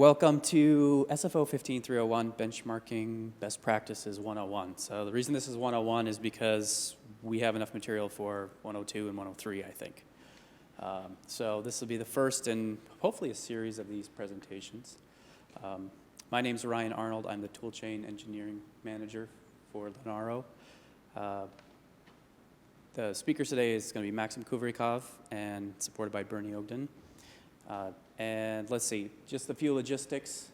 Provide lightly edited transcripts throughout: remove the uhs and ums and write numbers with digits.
welcome to SFO15 301 Benchmarking Best Practices 101. So the reason this is 101 is because we have enough material for 102 and 103, I think. So this will be the first in hopefully a series of these presentations. My name is Ryan Arnold. I'm the Toolchain Engineering Manager for Linaro. The speaker today is going to be Maxim Kuvyrkov and supported by Bernie Ogden. And let's see, just a few logistics.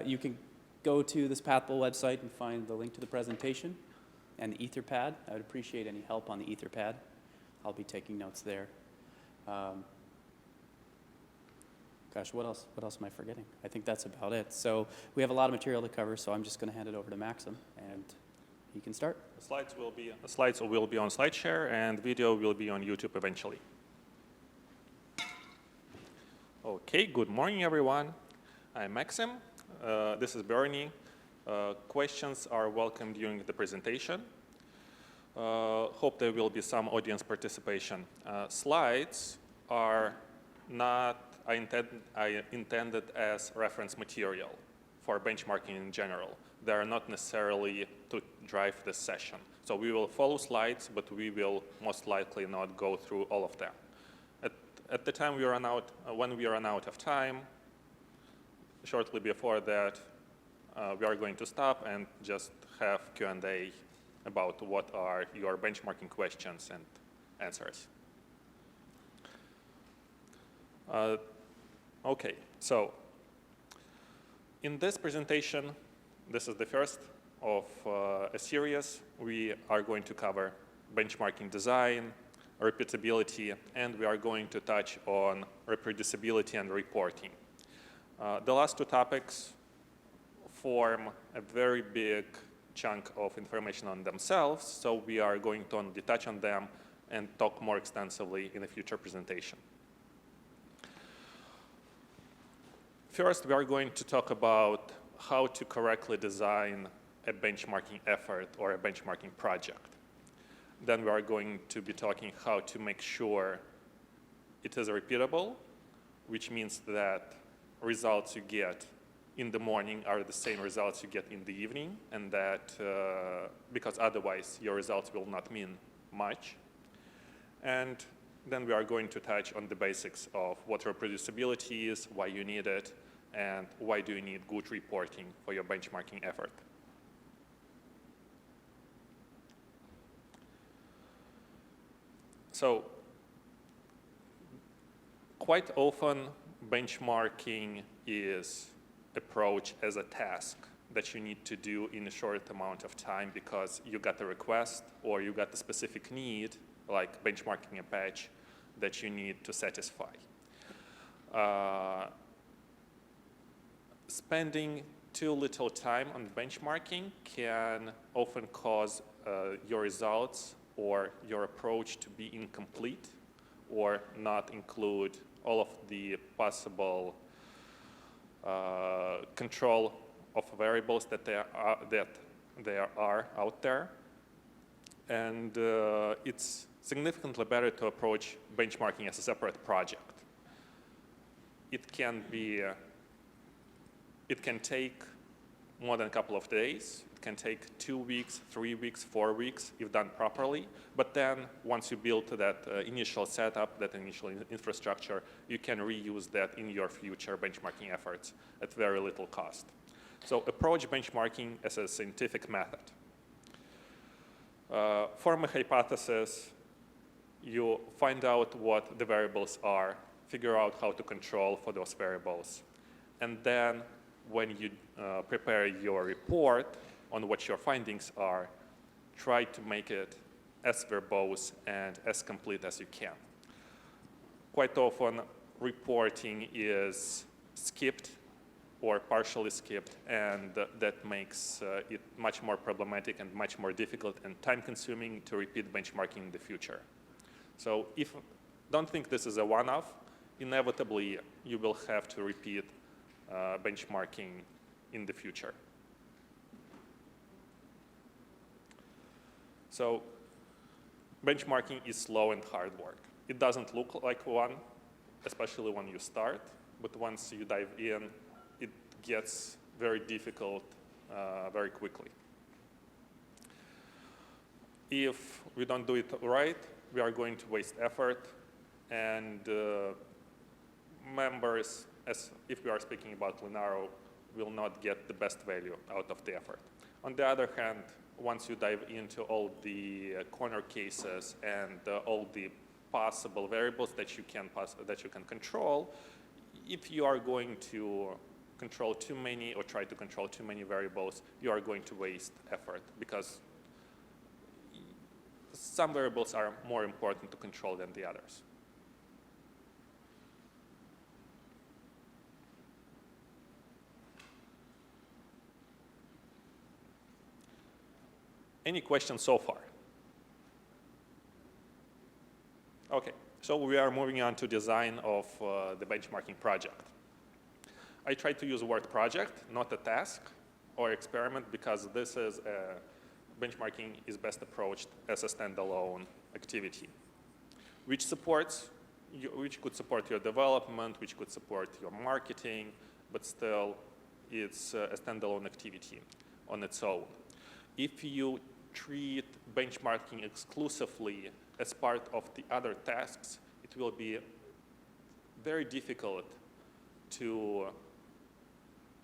You can go to this Pathable website and find the link to the presentation and the Etherpad. I would appreciate any help on the Etherpad. I'll be taking notes there. Gosh, what else am I forgetting? I think that's about it. So we have a lot of material to cover, so I'm just going to hand it over to Maxim, and he can start. The slides will be on SlideShare, and video will be on YouTube eventually. Okay, good morning, everyone. I'm Maxim. This is Bernie. Questions are welcome during the presentation. Hope there will be some audience participation. Slides are intended as reference material for benchmarking in general. They are not necessarily to drive this session. So we will follow slides, but we will most likely not go through all of them. At the time when we run out of time, shortly before that, we are going to stop and just have Q&A about what are your benchmarking questions and answers. Okay, so in this presentation, this is the first of a series. We are going to cover benchmarking design, repeatability, and we are going to touch on reproducibility and reporting. The last two topics form a very big chunk of information on themselves, so we are going to only touch on them and talk more extensively in a future presentation. First, we are going to talk about how to correctly design a benchmarking effort or a benchmarking project. Then we are going to be talking how to make sure it is repeatable, which means that results you get in the morning are the same results you get in the evening, and that because otherwise your results will not mean much. And then we are going to touch on the basics of what reproducibility is, why you need it, and why do you need good reporting for your benchmarking effort. So quite often, benchmarking is approached as a task that you need to do in a short amount of time because you got a request or you got a specific need, like benchmarking a patch, that you need to satisfy. Spending too little time on benchmarking can often cause your results or your approach to be incomplete or not include all of the possible control of variables that there are out there. And it's significantly better to approach benchmarking as a separate project. It can take more than a couple of days. It can take 2 weeks, 3 weeks, 4 weeks if done properly. But then once you build that initial setup, that initial infrastructure, you can reuse that in your future benchmarking efforts at very little cost. So approach benchmarking as a scientific method. Form a hypothesis. You find out what the variables are, figure out how to control for those variables. And then when you prepare your report on what your findings are, try to make it as verbose and as complete as you can. Quite often, reporting is skipped or partially skipped, and that makes it much more problematic and much more difficult and time-consuming to repeat benchmarking in the future. So don't think this is a one-off. Inevitably, you will have to repeat benchmarking in the future. So benchmarking is slow and hard work. It doesn't look like one, especially when you start, but once you dive in, gets very difficult very quickly. If we don't do it right, we are going to waste effort, and members, as if we are speaking about Linaro, will not get the best value out of the effort. On the other hand, once you dive into all the corner cases and all the possible variables that you can control, if you are going to control too many or try to control too many variables, you are going to waste effort, because some variables are more important to control than the others. Any questions so far? Okay, so we are moving on to design of the benchmarking project. I try to use the word project, not a task or experiment, because this is benchmarking is best approached as a standalone activity, which could support your development, which could support your marketing, but still it's a standalone activity on its own. If you treat benchmarking exclusively as part of the other tasks, it will be very difficult to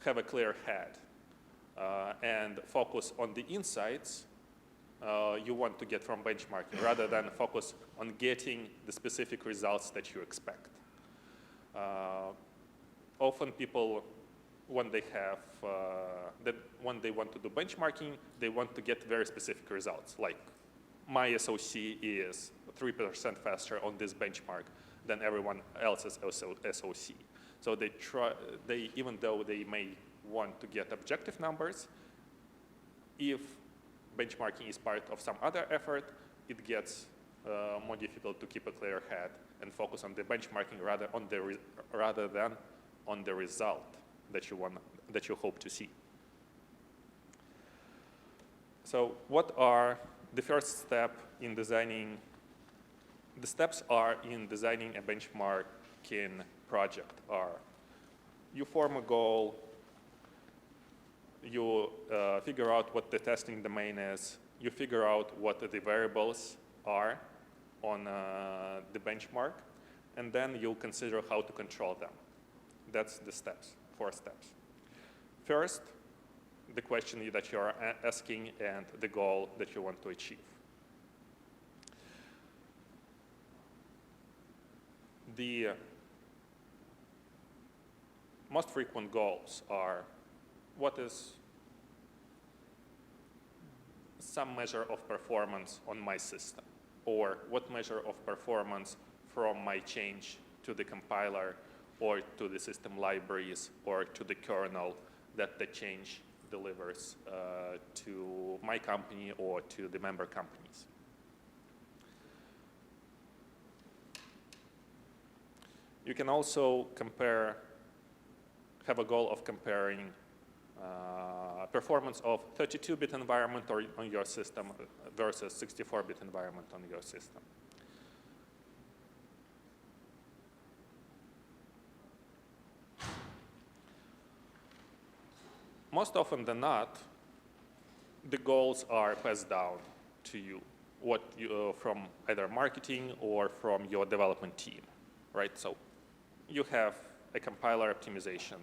have a clear head and focus on the insights you want to get from benchmarking, rather than focus on getting the specific results that you expect. Often people, when they want to do benchmarking, they want to get very specific results, like my SOC is 3% faster on this benchmark than everyone else's SOC. So even though they may want to get objective numbers, if benchmarking is part of some other effort, it gets more difficult to keep a clear head and focus on the benchmarking rather than on the result that you hope to see. So what are the first step in designing? The steps are in designing a benchmarking project are: you form a goal, you figure out what the testing domain is, you figure out what the variables are on the benchmark, and then you'll consider how to control them. That's the steps, 4 steps. First, the question that you're asking and the goal that you want to achieve. The most frequent goals are: what is some measure of performance on my system? Or what measure of performance from my change to the compiler or to the system libraries or to the kernel that the change delivers to my company or to the member companies? You can also have a goal of comparing performance of 32-bit environment on your system versus 64-bit environment on your system. Most often than not, the goals are passed down to you, from either marketing or from your development team, right? So you have a compiler optimization,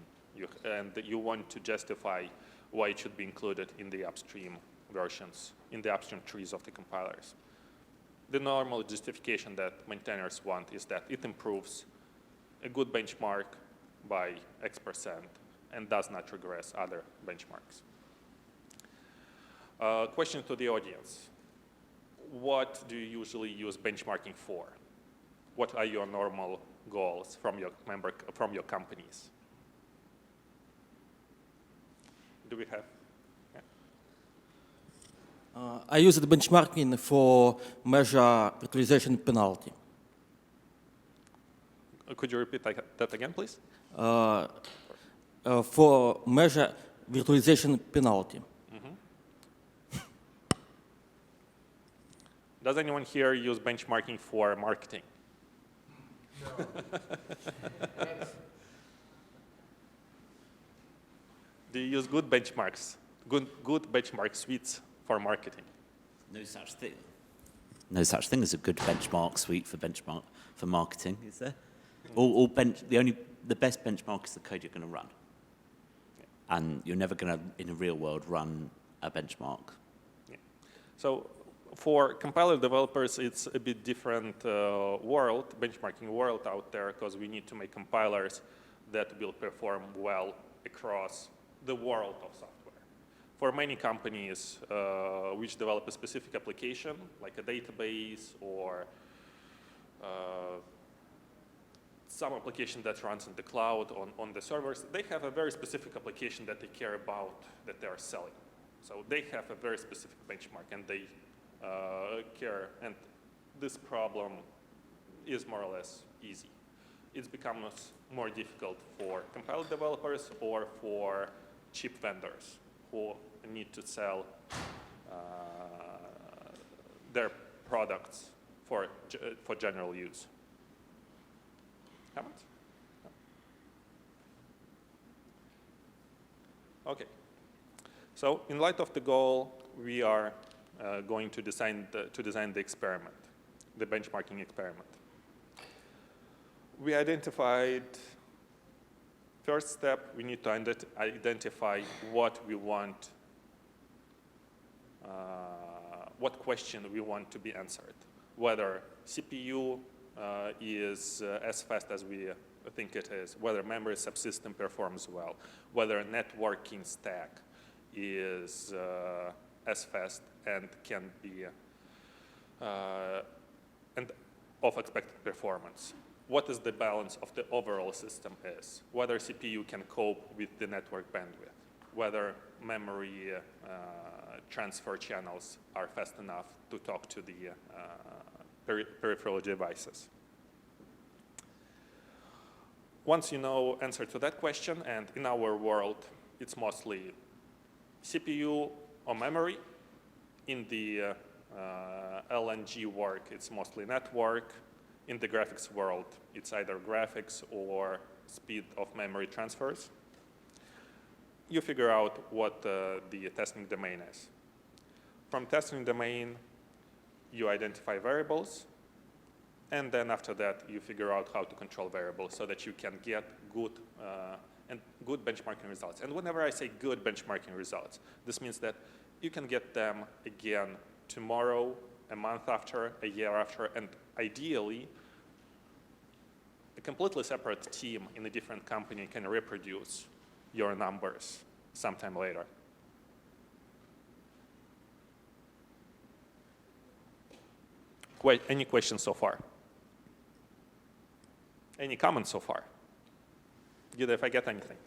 and you want to justify why it should be included in the upstream versions, in the upstream trees of the compilers. The normal justification that maintainers want is that it improves a good benchmark by X% and does not regress other benchmarks. Question to the audience: what do you usually use benchmarking for? What are your normal goals from your companies? Do we have? Yeah. I use the benchmarking for measure utilization penalty. Could you repeat that again, please? For measure virtualization penalty. Mm-hmm. Does anyone here use benchmarking for marketing? No. Do you use good benchmarks, good benchmark suites for marketing? No such thing. No such thing as a good benchmark suite for marketing, is there? The best benchmark is the code you're going to run. Yeah. And you're never going to, in the real world, run a benchmark. Yeah. So for compiler developers, it's a bit different benchmarking world out there, because we need to make compilers that will perform well across the world of software. For many companies which develop a specific application, like a database or some application that runs in the cloud on the servers, they have a very specific application that they care about, that they are selling. So they have a very specific benchmark, and they care, and this problem is more or less easy. It becomes more difficult for compiler developers or for cheap vendors who need to sell their products for general use. Comments? No. Okay. So in light of the goal, we are going to design the experiment, the benchmarking experiment. We identified, first step, we need to identify what we want, what question we want to be answered, whether CPU is as fast as we think it is, whether memory subsystem performs well, whether a networking stack is as fast and can be and of expected performance. What is the balance of the overall system is, whether CPU can cope with the network bandwidth, whether memory transfer channels are fast enough to talk to the peripheral devices. Once you know answer to that question, and in our world, it's mostly CPU or memory. In the LNG work, it's mostly network. In the graphics world, it's either graphics or speed of memory transfers. You figure out what the testing domain is. From testing domain, you identify variables, and then after that, you figure out how to control variables so that you can get good benchmarking results. And whenever I say good benchmarking results, this means that you can get them again tomorrow, a month after, a year after, and ideally, a completely separate team in a different company can reproduce your numbers sometime later. Any questions so far? Any comments so far? Did I forget anything?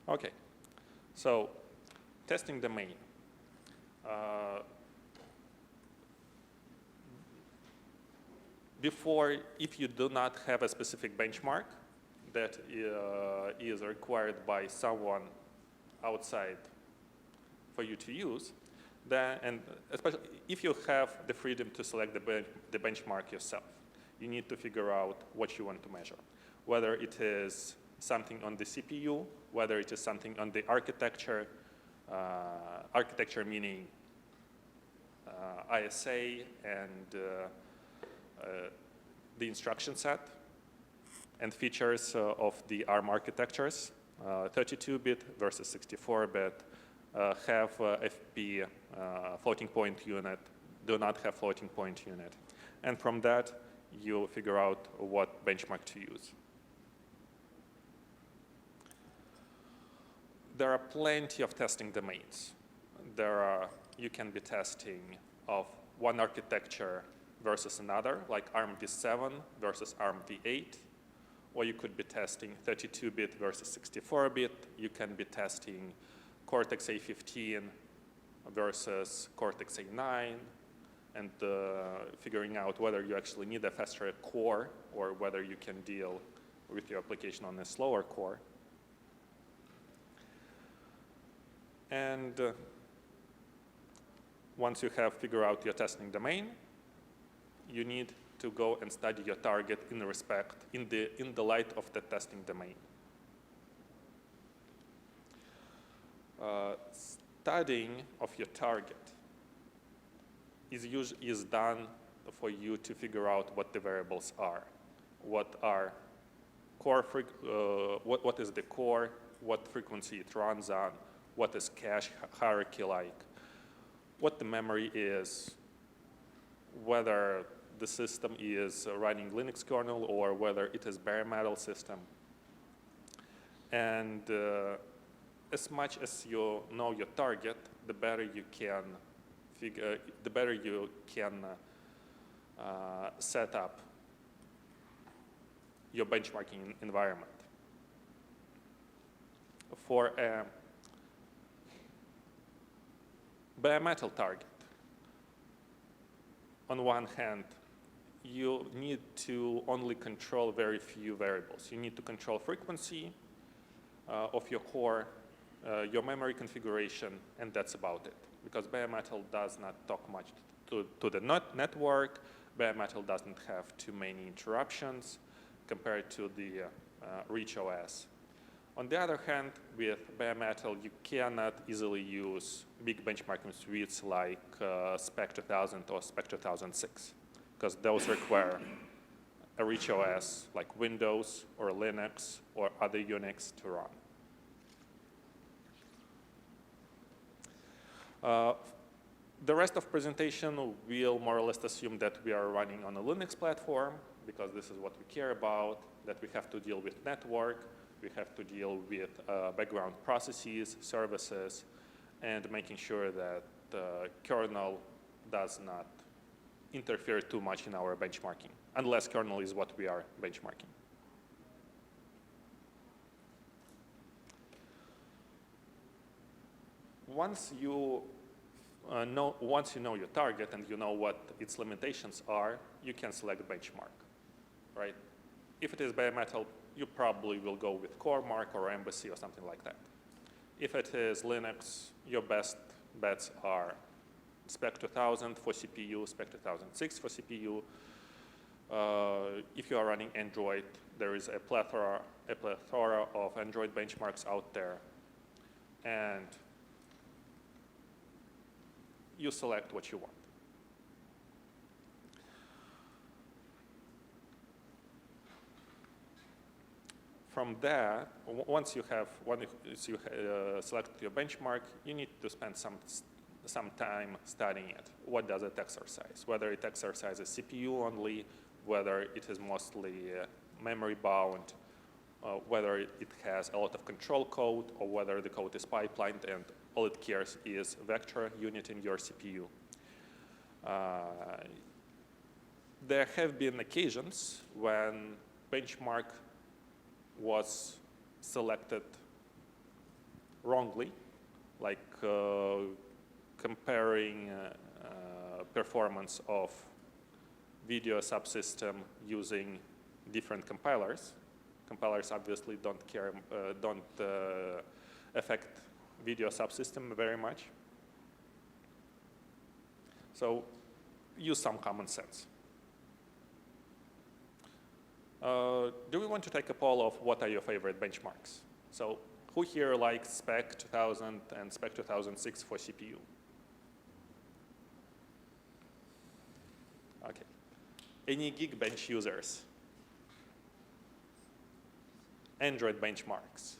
Okay, so testing domain. Before, if you do not have a specific benchmark that is required by someone outside for you to use, then, and especially if you have the freedom to select the benchmark yourself, you need to figure out what you want to measure, whether it is something on the CPU, whether it is something on the architecture, architecture meaning ISA and the instruction set and features of the ARM architectures, 32-bit versus 64-bit, have FP floating point unit, do not have floating point unit. And from that, you figure out what benchmark to use. There are plenty of testing domains. You can be testing of one architecture versus another, like ARM v7 versus ARM v8, or you could be testing 32-bit versus 64-bit. You can be testing Cortex A15 versus Cortex A9, and figuring out whether you actually need a faster core or whether you can deal with your application on a slower core. And Once you have figured out your testing domain, you need to go and study your target in the light of the testing domain. Studying of your target is done for you to figure out what the variables are, what is the core, what frequency it runs on, what is cache hierarchy like, what the memory is, whether the system is running Linux kernel or whether it is bare metal system. And as much as you know your target, the better you can set up your benchmarking environment. For a bare metal target, on one hand, you need to only control very few variables. You need to control frequency of your core, your memory configuration, and that's about it. Because bare metal does not talk much to the network. Bare metal doesn't have too many interruptions compared to the rich OS. On the other hand, with bare metal, you cannot easily use big benchmarking suites like Spec 2000 or Spec 2006, because those require a rich OS like Windows or Linux or other Unix to run. The rest of presentation will more or less assume that we are running on a Linux platform, because this is what we care about, that we have to deal with network, we have to deal with background processes, services, and making sure that the kernel does not interfere too much in our benchmarking, unless kernel is what we are benchmarking. Once you know your target and you know what its limitations are, you can select benchmark, right? If it is bare metal, you probably will go with CoreMark or Embassy or something like that. If it is Linux, your best bets are Spec 2000 for CPU, Spec 2006 for CPU. If you are running Android, there is a plethora of Android benchmarks out there, and you select what you want. From there, once you select your benchmark, you need to spend some time studying it. What does it exercise? Whether it exercises CPU only, whether it is mostly memory bound, whether it has a lot of control code, or whether the code is pipelined and all it cares is vector unit in your CPU. There have been occasions when benchmark was selected wrongly, like comparing performance of video subsystem using different compilers. Compilers obviously don't affect video subsystem very much. So use some common sense. Do we want to take a poll of what are your favorite benchmarks? So who here likes Spec 2000 and Spec 2006 for CPU? Okay. Any Geekbench users? Android benchmarks.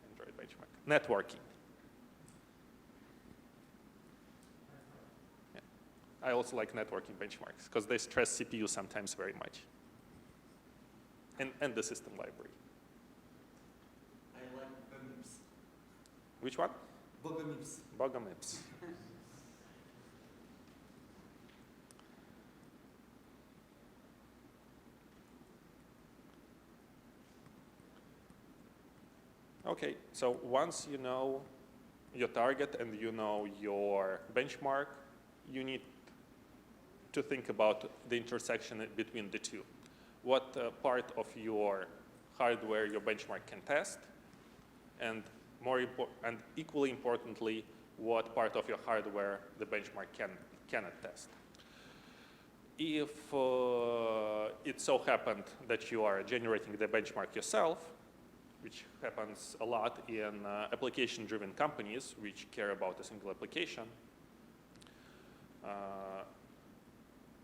Android benchmark. Networking. Yeah. I also like networking benchmarks because they stress CPU sometimes very much. And the system library. I like Bogamips. Which one? Bogamips. Bogamips. Okay, so once you know your target and you know your benchmark, you need to think about the intersection between the two. What part of your hardware your benchmark can test, and equally importantly, what part of your hardware the benchmark cannot test. If it so happened that you are generating the benchmark yourself, which happens a lot in application-driven companies which care about a single application,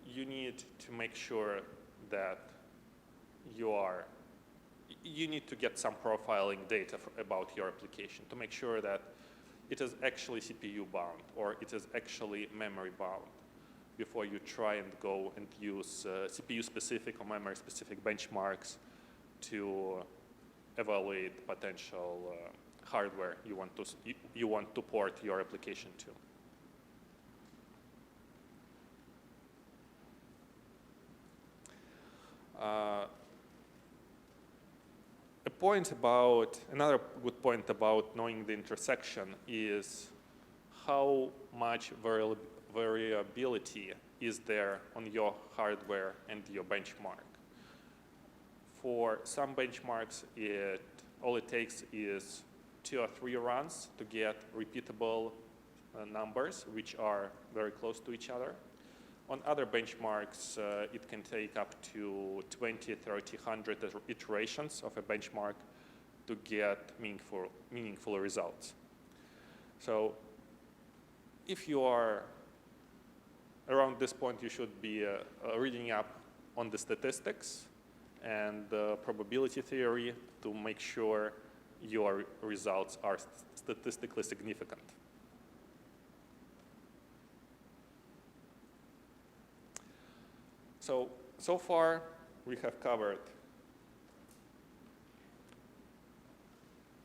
you need to make sure that you need to get some profiling data about your application to make sure that it is actually CPU bound or it is actually memory bound before you try and go and use CPU-specific or memory-specific benchmarks to evaluate potential hardware you want to port your application to. Another good point about knowing the intersection is how much variability is there on your hardware and your benchmark. For some benchmarks, all it takes is 2 or 3 runs to get repeatable numbers, which are very close to each other. On other benchmarks, it can take up to 20, 30, 100 iterations of a benchmark to get meaningful results. So if you are around this point, you should be reading up on the statistics and the probability theory to make sure your results are statistically significant. So far, we have covered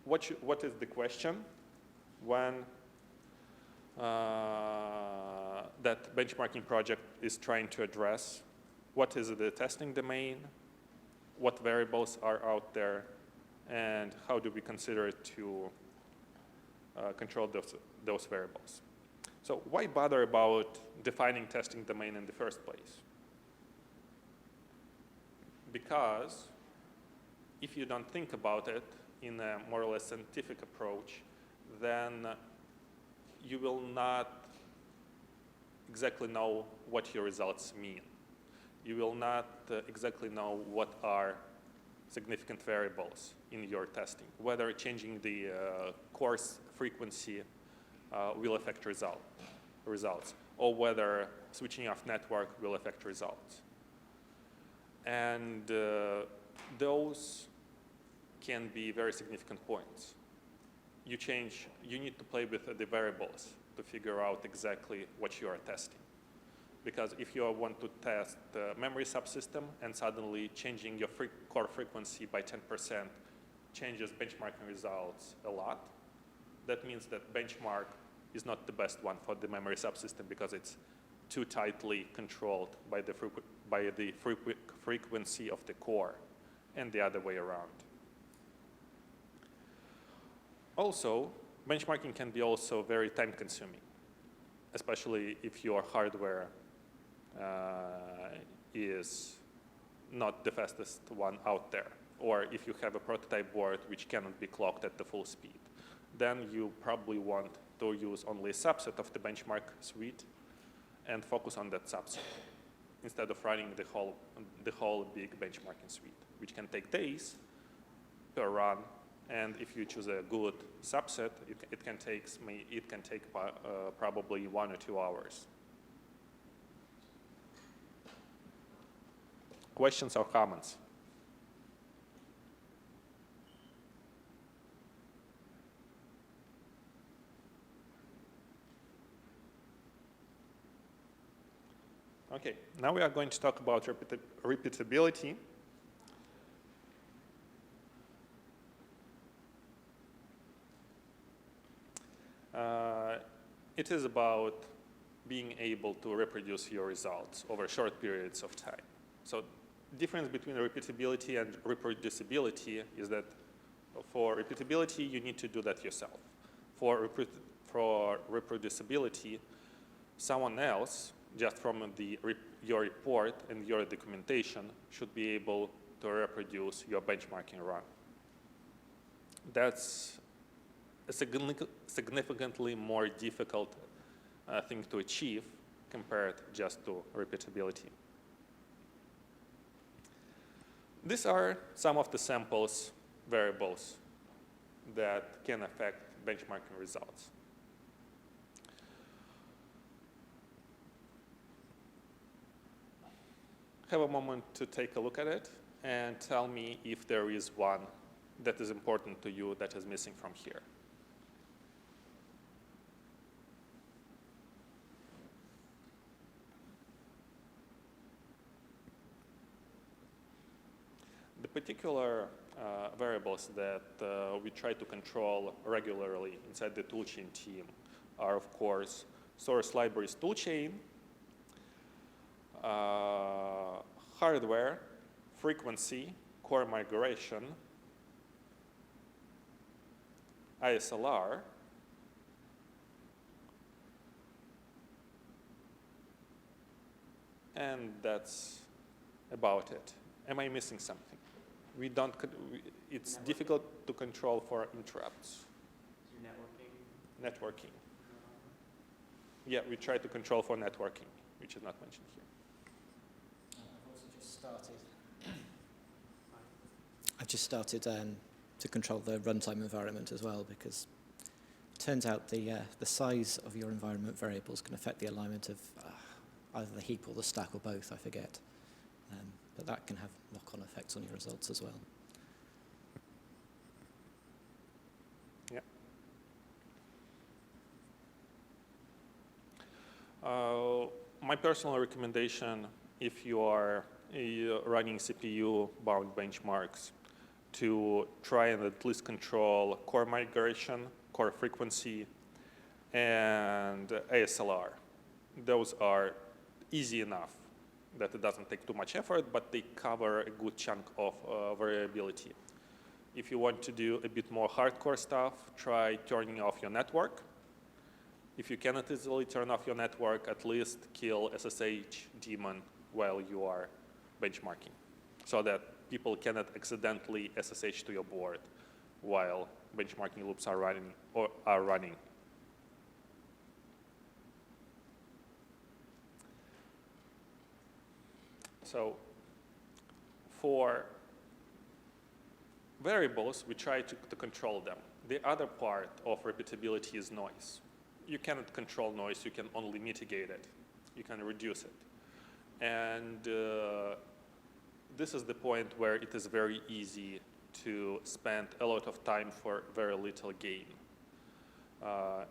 what is the question when that benchmarking project is trying to address, what is the testing domain, what variables are out there, and how do we consider it to control those variables. So why bother about defining testing domain in the first place? Because if you don't think about it in a more or less scientific approach, then you will not exactly know what your results mean. You will not exactly know what are significant variables in your testing, whether changing the course frequency will affect results, or whether switching off network will affect results. And those can be very significant points. You need to play with the variables to figure out exactly what you are testing. Because if you want to test the memory subsystem and suddenly changing your core frequency by 10% changes benchmarking results a lot, that means that benchmark is not the best one for the memory subsystem because it's too tightly controlled by the frequency of the core and the other way around. Also, benchmarking can be also very time-consuming, especially if your hardware is not the fastest one out there, or if you have a prototype board which cannot be clocked at the full speed. Then you probably want to use only a subset of the benchmark suite and focus on that subset instead of running the whole big benchmarking suite, which can take days per run. And if you choose a good subset, it can take probably 1 or 2 hours. Questions or comments? Okay, now we are going to talk about repeatability. It is about being able to reproduce your results over short periods of time. So the difference between repeatability and reproducibility is that for repeatability, you need to do that yourself. For reproducibility, someone else, just from your report and your documentation, should be able to reproduce your benchmarking run. That's a significantly more difficult thing to achieve compared just to repeatability. These are some of the samples variables that can affect benchmarking results. Have a moment to take a look at it and tell me if there is one that is important to you that is missing from here. The particular variables that we try to control regularly inside the toolchain team are, of course, source libraries toolchain, hardware, frequency, core migration, ISLR, and that's about it. Am I missing something? It's difficult to control for interrupts. So Networking. Yeah, we try to control for networking, which is not mentioned here. I've just started to control the runtime environment as well, because it turns out the size of your environment variables can affect the alignment of either the heap or the stack or both, I forget. But that can have knock-on effects on your results as well. Yeah. My personal recommendation, if you are running CPU-bound benchmarks, to try and at least control core migration, core frequency, and ASLR. Those are easy enough that it doesn't take too much effort, but they cover a good chunk of variability. If you want to do a bit more hardcore stuff, try turning off your network. If you cannot easily turn off your network, at least kill SSH daemon while you are benchmarking, so that people cannot accidentally SSH to your board while benchmarking loops are running. So for variables, we try to control them. The other part of repeatability is noise. You cannot control noise, you can only mitigate it. You can reduce it. And this is the point where it is very easy to spend a lot of time for very little gain.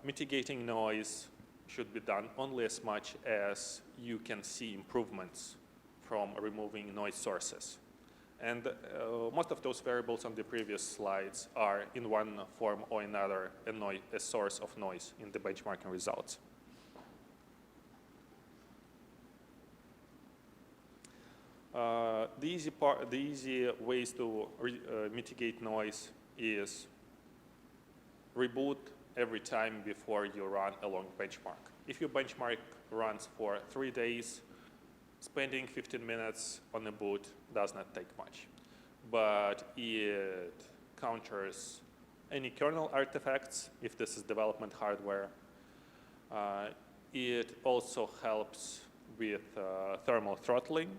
Mitigating noise should be done only as much as you can see improvements from removing noise sources. And most of those variables on the previous slides are in one form or another a source of noise in the benchmarking results. The easy ways to mitigate noise is reboot every time before you run a long benchmark. If your benchmark runs for 3 days, spending 15 minutes on a boot does not take much, but it counters any kernel artifacts if this is development hardware. It also helps with thermal throttling,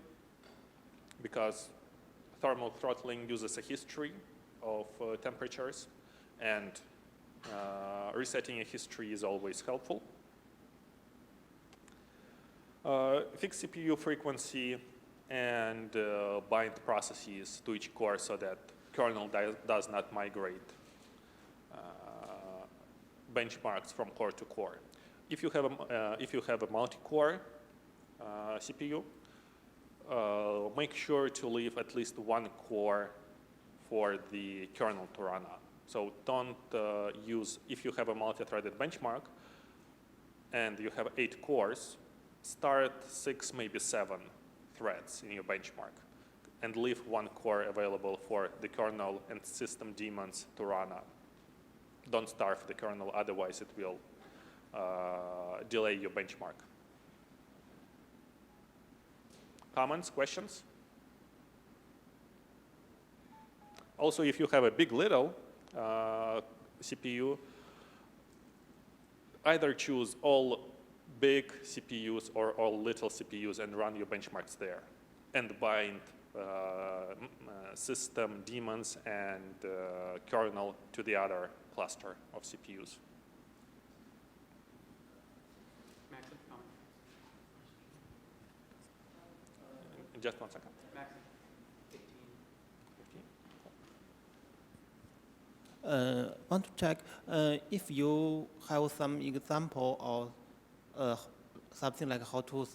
because thermal throttling uses a history of temperatures, and resetting a history is always helpful. Fix CPU frequency and bind processes to each core so that kernel does not migrate benchmarks from core to core. If you have a multi-core CPU, make sure to leave at least one core for the kernel to run on. So don't use, if you have a multi-threaded benchmark and you have 8 cores, start 6, maybe 7 threads in your benchmark and leave one core available for the kernel and system daemons to run on. Don't starve the kernel, otherwise it will delay your benchmark. Comments, questions? Also, if you have a big little CPU, either choose all big CPUs or all little CPUs and run your benchmarks there, and bind system daemons and kernel to the other cluster of CPUs. Maxim, comment. Just 1 second. Maxim, 15. 15? Want to check if you have some example or something like how to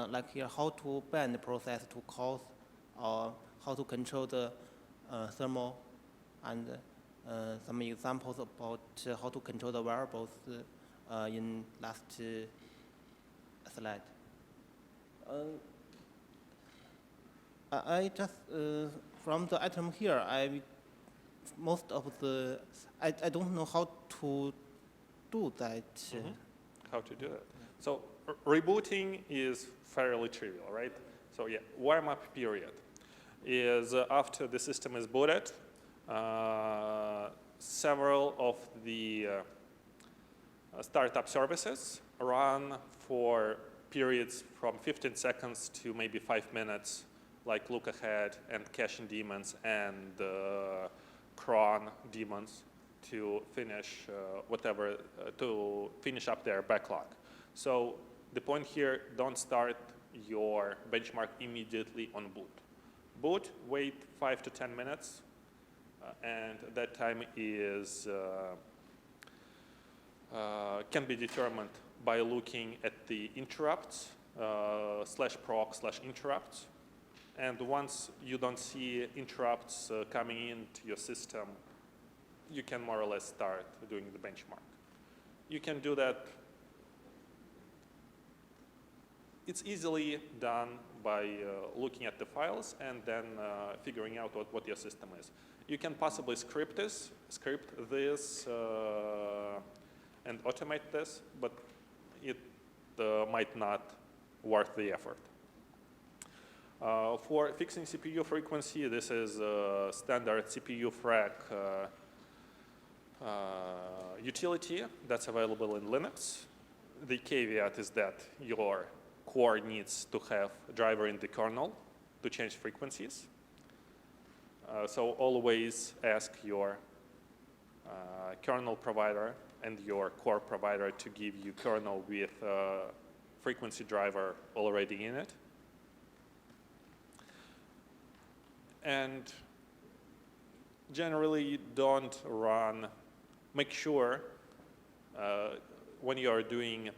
like here how to bend the process to cause or how to control the thermal, and some examples about how to control the variables in last slide. I just from the item here, most of the I don't know how to do that. How to do it. So rebooting is fairly trivial, right? So yeah, warm-up period is after the system is booted, several of the startup services run for periods from 15 seconds to maybe 5 minutes, like look ahead and caching daemons and cron daemons to finish to finish up their backlog. So the point here, don't start your benchmark immediately on boot. Boot, wait 5 to 10 minutes, and that time is can be determined by looking at the interrupts, /proc/interrupts. And once you don't see interrupts coming into your system, you can more or less start doing the benchmark. You can do that. It's easily done by looking at the files and then figuring out what your system is. You can possibly script this and automate this, but it might not worth the effort. For fixing CPU frequency, this is a standard CPU frac utility that's available in Linux. The caveat is that your core needs to have a driver in the kernel to change frequencies. So always ask your kernel provider and your core provider to give you kernel with frequency driver already in it. And generally don't run, make sure when you are doing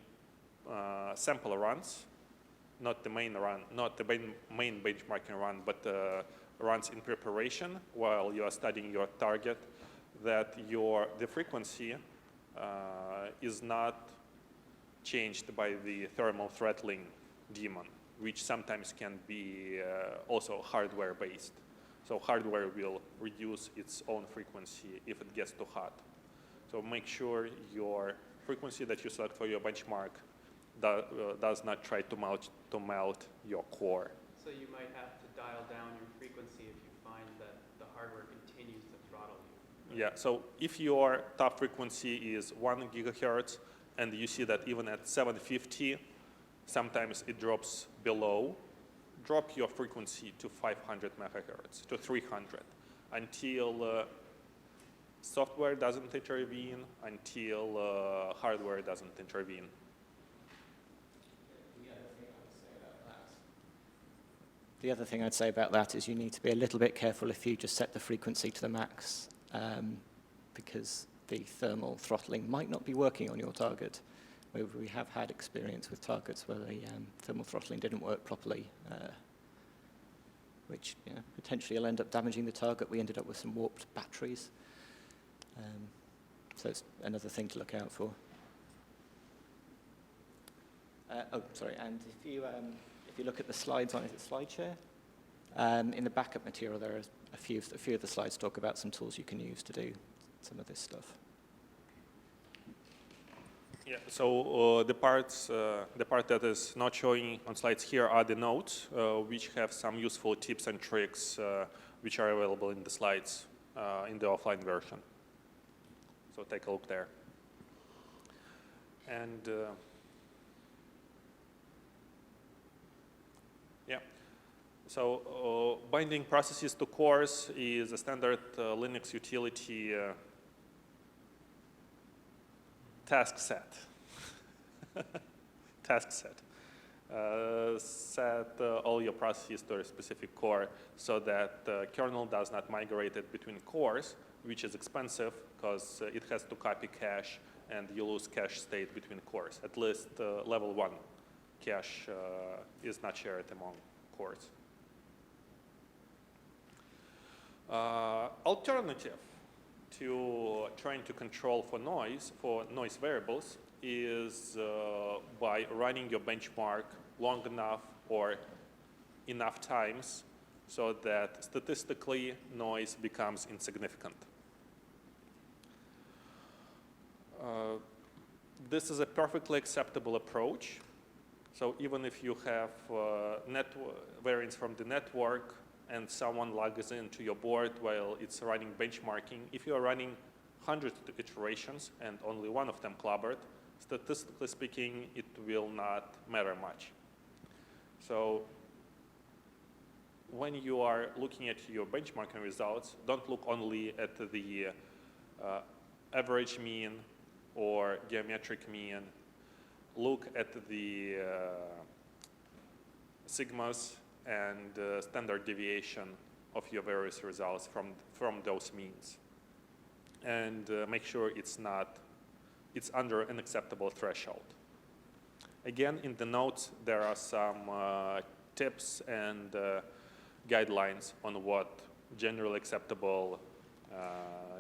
sample runs, not the main run, not the main benchmarking run, but runs in preparation while you are studying your target, that the frequency is not changed by the thermal throttling daemon, which sometimes can be also hardware based. So hardware will reduce its own frequency if it gets too hot. So make sure your frequency that you select for your benchmark does not try to melt your core. So you might have to dial down your frequency if you find that the hardware continues to throttle you. Yeah, so if your top frequency is 1 gigahertz and you see that even at 750, sometimes it drops below, drop your frequency to 500 megahertz, to 300, until software doesn't intervene, until hardware doesn't intervene. The other thing I'd say about that is you need to be a little bit careful if you just set the frequency to the max, because the thermal throttling might not be working on your target. We have had experience with targets where the thermal throttling didn't work properly, which potentially will end up damaging the target. We ended up with some warped batteries. So it's another thing to look out for. And if you look at the slides on, is it SlideShare? In the backup material, there are a few of the slides talk about some tools you can use to do some of this stuff. Yeah, so the part that is not showing on slides here are the notes, which have some useful tips and tricks which are available in the slides in the offline version. So take a look there. And yeah, so binding processes to cores is a standard Linux utility task set. Task set. Set all your processes to a specific core so that the kernel does not migrate it between cores, which is expensive because it has to copy cache and you lose cache state between cores. At least level 1 cache is not shared among cores. Alternative to trying to control for noise variables is by running your benchmark long enough or enough times so that statistically noise becomes insignificant. This is a perfectly acceptable approach. So even if you have variance from the network and someone logs into your board while it's running benchmarking, if you are running hundreds of iterations and only one of them clobbered, statistically speaking, it will not matter much. So when you are looking at your benchmarking results, don't look only at the average mean or geometric mean. Look at the sigmas and standard deviation of your various results from those means. And make sure it's under an acceptable threshold. Again, in the notes, there are some tips and guidelines on what generally acceptable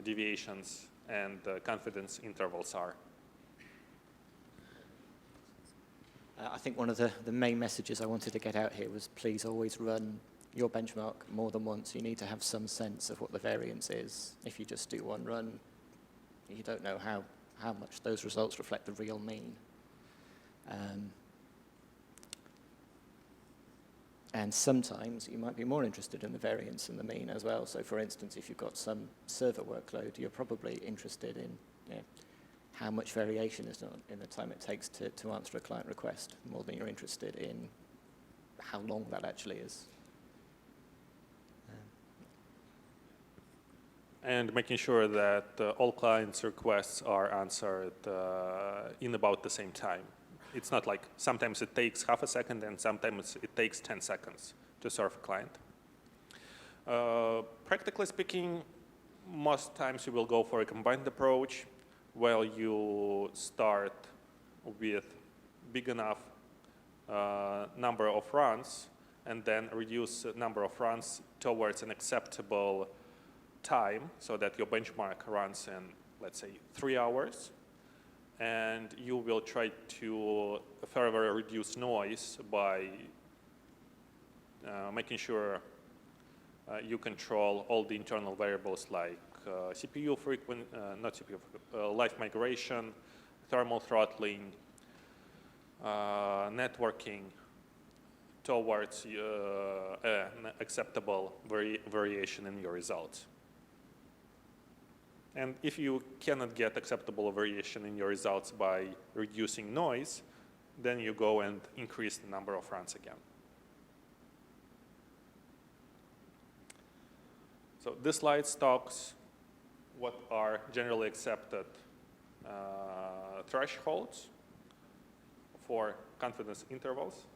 deviations and confidence intervals are. I think one of the main messages I wanted to get out here was please always run your benchmark more than once. You need to have some sense of what the variance is. If you just do one run, you don't know how much those results reflect the real mean. And sometimes you might be more interested in the variance than the mean as well. So for instance, if you've got some server workload, you're probably interested in how much variation is in the time it takes to answer a client request, more than you're interested in how long that actually is. And making sure that all clients' requests are answered in about the same time. It's not like sometimes it takes half a second and sometimes it takes 10 seconds to serve a client. Practically speaking, most times you will go for a combined approach where you start with big enough number of runs and then reduce the number of runs towards an acceptable time so that your benchmark runs in, let's say, 3 hours. And you will try to further reduce noise by making sure you control all the internal variables like CPU life migration, thermal throttling, networking towards an acceptable variation in your results. And if you cannot get acceptable variation in your results by reducing noise, then you go and increase the number of runs again. So this slide talks what are generally accepted thresholds for confidence intervals.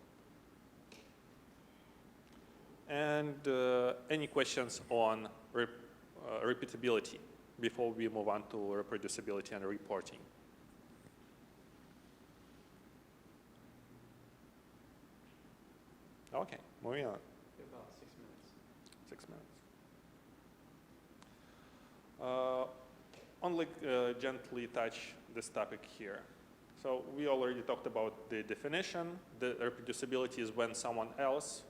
And any questions on repeatability before we move on to reproducibility and reporting? Okay, moving on. About 6 minutes. 6 minutes. Only gently touch this topic here. So we already talked about the definition. The reproducibility is when someone else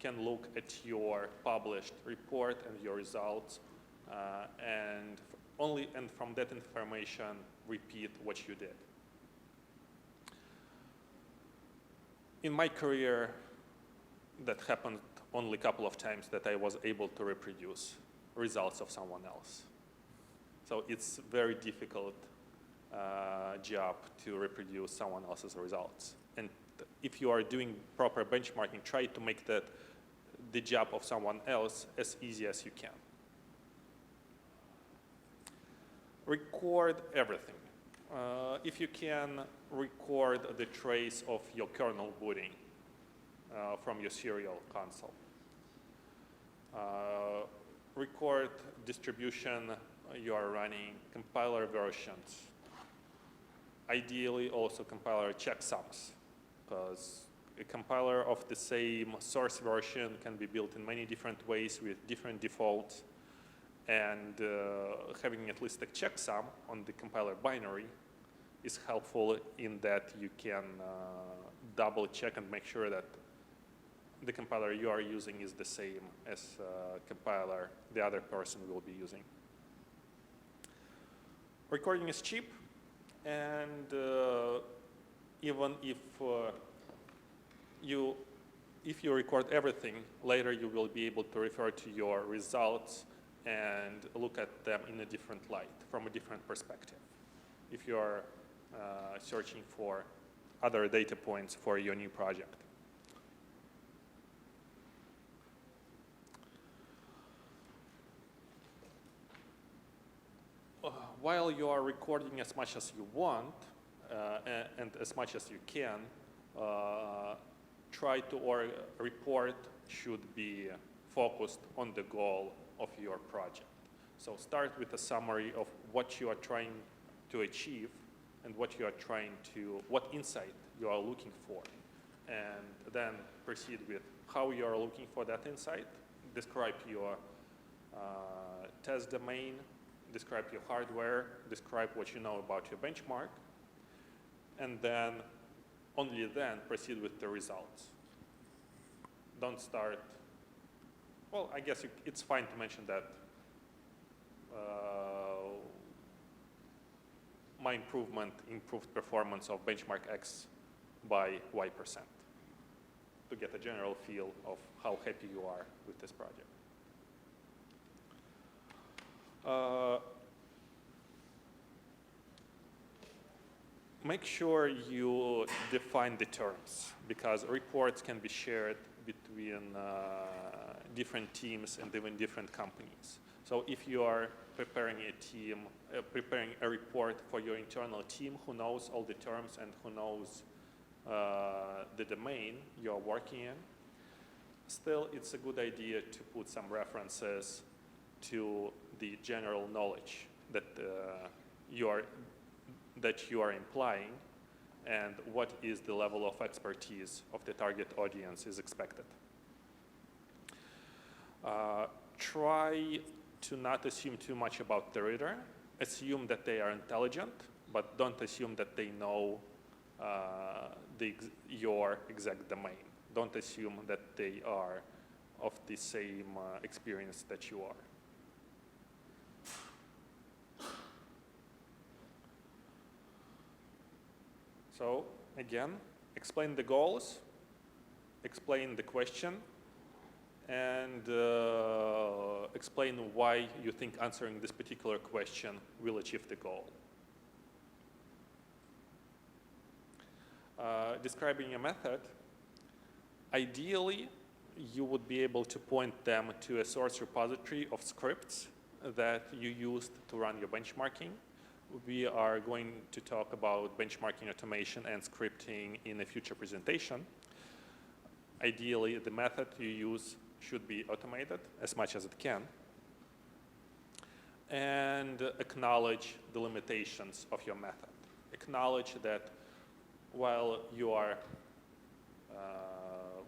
can look at your published report and your results and from that information repeat what you did. In my career, that happened only a couple of times that I was able to reproduce results of someone else. So it's very difficult job to reproduce someone else's results. And if you are doing proper benchmarking, try to make the job of someone else as easy as you can. Record everything. If you can, record the trace of your kernel booting from your serial console. Record distribution you are running, compiler versions. Ideally, also compiler checksums, because a compiler of the same source version can be built in many different ways with different defaults. And having at least a checksum on the compiler binary is helpful in that you can double check and make sure that the compiler you are using is the same as compiler the other person will be using. Recording is cheap, and even if you record everything, later you will be able to refer to your results and look at them in a different light, from a different perspective, if you are searching for other data points for your new project. While you are recording as much as you want and as much as you can, report should be focused on the goal of your project. So start with a summary of what you are trying to achieve and what insight you are looking for. And then proceed with how you are looking for that insight, describe your test domain, describe your hardware, describe what you know about your benchmark, and then, only then, proceed with the results. Don't start, well, I guess it's fine to mention that my improved performance of benchmark X by Y%, to get a general feel of how happy you are with this project. Make sure you define the terms, because reports can be shared between different teams and even different companies. So if you are preparing a report for your internal team who knows all the terms and who knows the domain you're working in, still it's a good idea to put some references to the general knowledge that you are implying and what is the level of expertise of the target audience is expected. Try to not assume too much about the reader. Assume that they are intelligent, but don't assume that they know your exact domain. Don't assume that they are of the same experience that you are. So again, explain the goals, explain the question, and explain why you think answering this particular question will achieve the goal. Describing a method, ideally, you would be able to point them to a source repository of scripts that you used to run your benchmarking. We are going to talk about benchmarking automation and scripting in a future presentation. Ideally, the method you use should be automated as much as it can, and acknowledge the limitations of your method. Acknowledge that while you are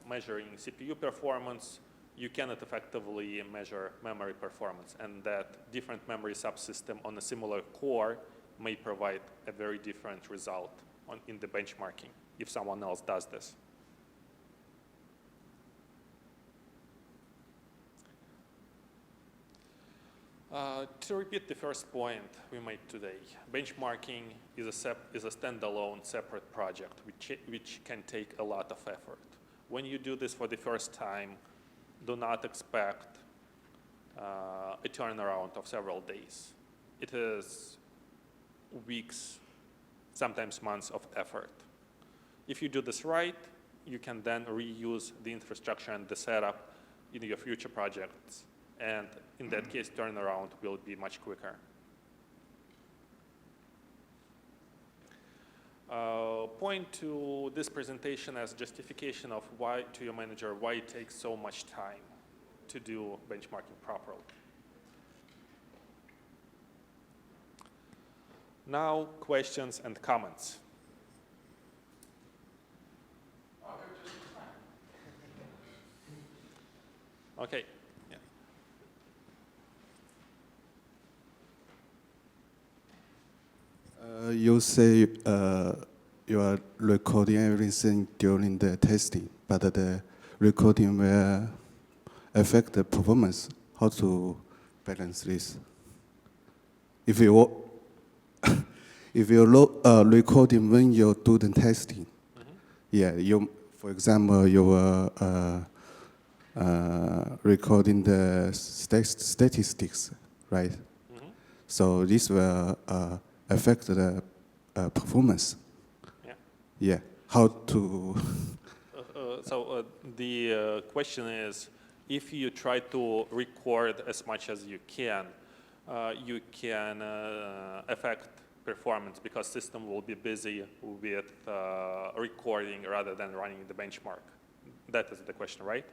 measuring CPU performance, you cannot effectively measure memory performance, and that different memory subsystem on a similar core may provide a very different result in the benchmarking if someone else does this. To repeat the first point we made today, benchmarking is a standalone separate project which can take a lot of effort. When you do this for the first time, do not expect a turnaround of several days. It is weeks sometimes months of effort. If you do this right, you can then reuse the infrastructure and the setup in your future projects. And in that case, turnaround will be much quicker. Point to this presentation as justification of why, to your manager, why it takes so much time to do benchmarking properly. Now, questions and comments. Okay. Yeah. You say you are recording everything during the testing, but the recording will affect the performance. How to balance this? If you if you're recording when you do the testing, yeah, you, for example, you were recording the statistics, right? So this will affect the performance. Yeah. Yeah. How to? The question is, if you try to record as much as you can affect performance because system will be busy with recording rather than running the benchmark. That is the question, right?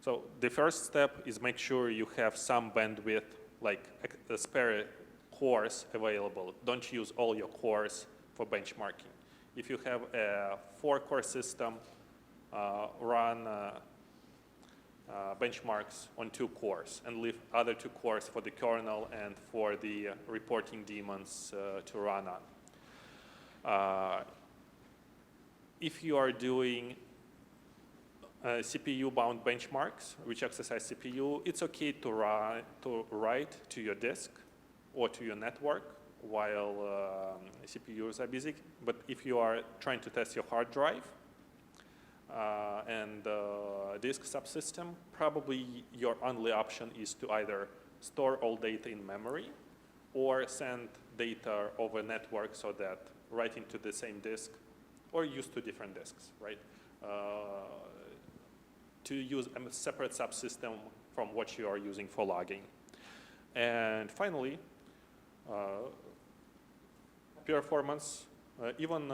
So the first step is make sure you have some bandwidth, like a spare cores available. Don't use all your cores for benchmarking. If you have a 4-core system, run benchmarks on 2 cores and leave other 2 cores for the kernel and for the reporting daemons to run on. If you are doing CPU-bound benchmarks, which exercise CPU, it's okay to write to your disk or to your network while CPUs are busy. But if you are trying to test your hard drive and disk subsystem, probably your only option is to either store all data in memory or send data over network so that writing to the same disk, or use 2 different disks, right? To use a separate subsystem from what you are using for logging. And finally, performance, even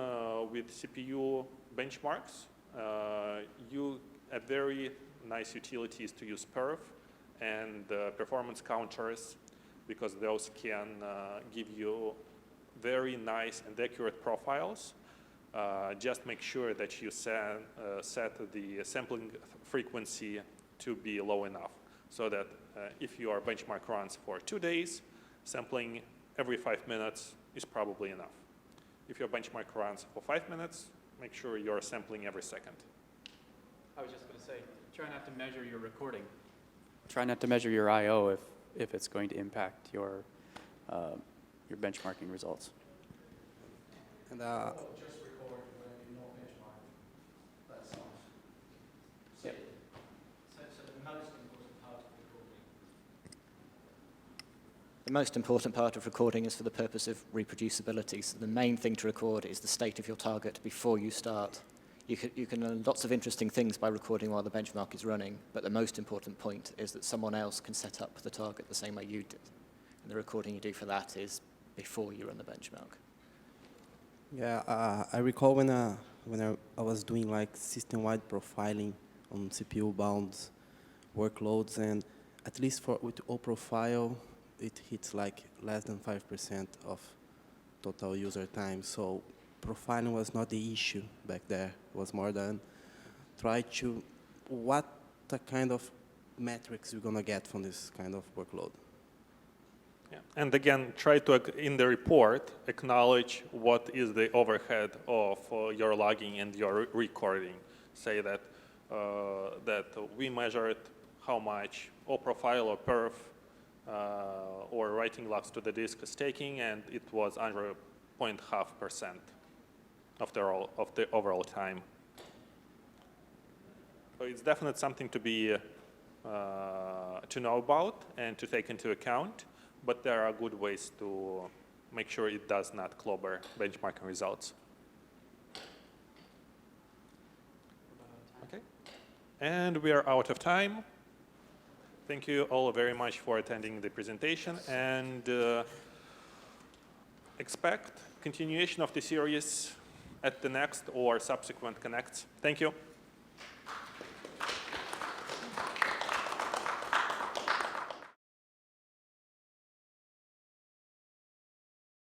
with CPU benchmarks, a very nice utility is to use perf and performance counters, because those can give you very nice and accurate profiles. Just make sure that you set the sampling frequency to be low enough so that if your benchmark runs for 2 days, sampling every 5 minutes is probably enough. If your benchmark runs for 5 minutes, make sure you're sampling every second. I was just going to say, try not to measure your recording. Try not to measure your I/O if it's going to impact your benchmarking results. And Just record when you not benchmark. That's all. So, Yep. so the most important part of recording. The most important part of recording is for the purpose of reproducibility. So the main thing to record is the state of your target before you start. You can learn lots of interesting things by recording while the benchmark is running, but the most important point is that someone else can set up the target the same way you did. And the recording you do for that is before you run the benchmark. yeah, I recall when I was doing like system-wide profiling on CPU-bound workloads, and at least with O profile, it hits like less than 5% of total user time. So profiling was not the issue back there. It was more than try to what the kind of metrics you're gonna get from this kind of workload. Yeah. And again, try to, in the report, acknowledge what is the overhead of your logging and your recording. Say that we measured how much O profile or perf or writing logs to the disk is taking, and it was under 0.5% of the overall time. So it's definitely something to be to know about and to take into account, but there are good ways to make sure it does not clobber benchmarking results. Okay. And we are out of time. Thank you all very much for attending the presentation, and expect continuation of the series at the next or subsequent Connects. Thank you.